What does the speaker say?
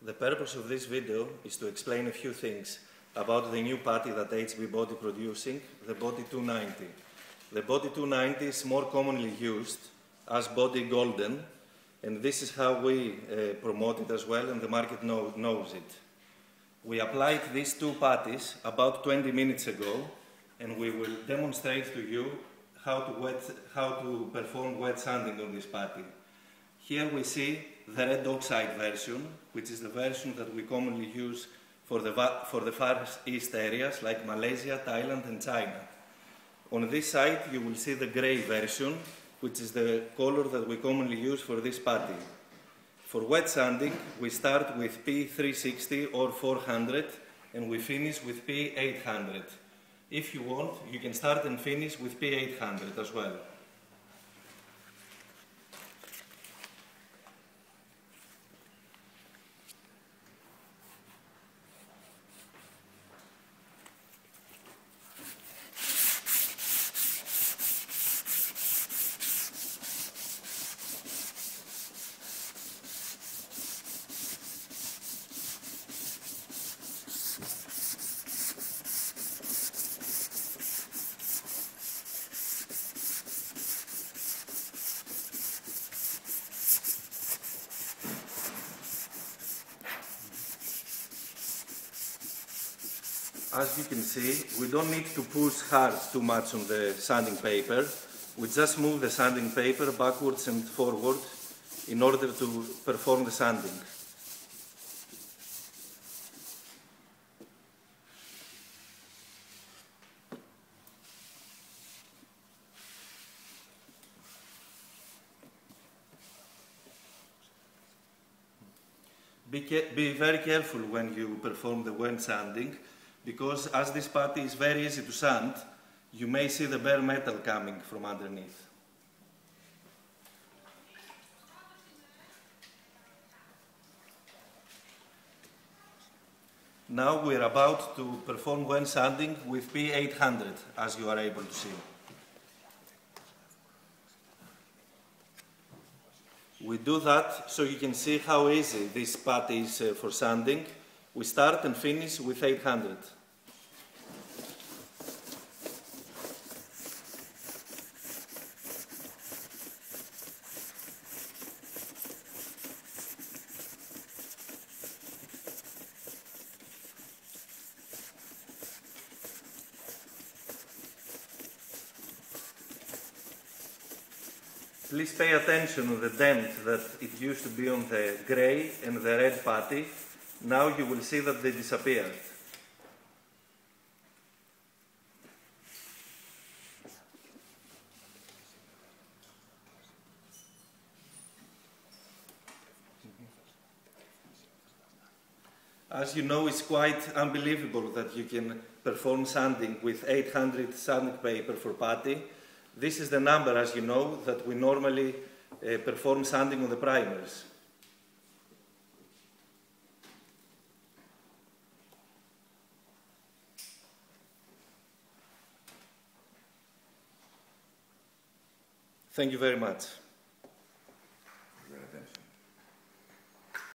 The purpose of this video is to explain a few things about the new putty that HB Body producing, the Body 290. The Body 290 is more commonly used as Body Golden, and this is how we promote it as well, and the market knows it. We applied these two putties about 20 minutes ago, and we will demonstrate to you how to perform wet sanding on this putty. Here we see the red oxide version, which is the version that we commonly use for the Far East areas like Malaysia, Thailand and China. On this side you will see the grey version, which is the color that we commonly use for this putty. For wet sanding we start with P360 or 400 and we finish with P800. If you want, you can start and finish with P800 as well. As you can see, we don't need to push hard too much on the sanding paper. We just move the sanding paper backwards and forward in order to perform the sanding. Be very careful when you perform the wet sanding, because as this putty is very easy to sand, you may see the bare metal coming from underneath. Now we are about to perform wet sanding with P800, as you are able to see. We do that so you can see how easy this putty is for sanding. We start and finish with 800. Please pay attention to the dent that it used to be on the grey and the red putty. Now you will see that they disappeared. As you know, it's quite unbelievable that you can perform sanding with 800 sanding paper for putty. This is the number, as you know, that we normally perform sanding on the primers. Thank you very much.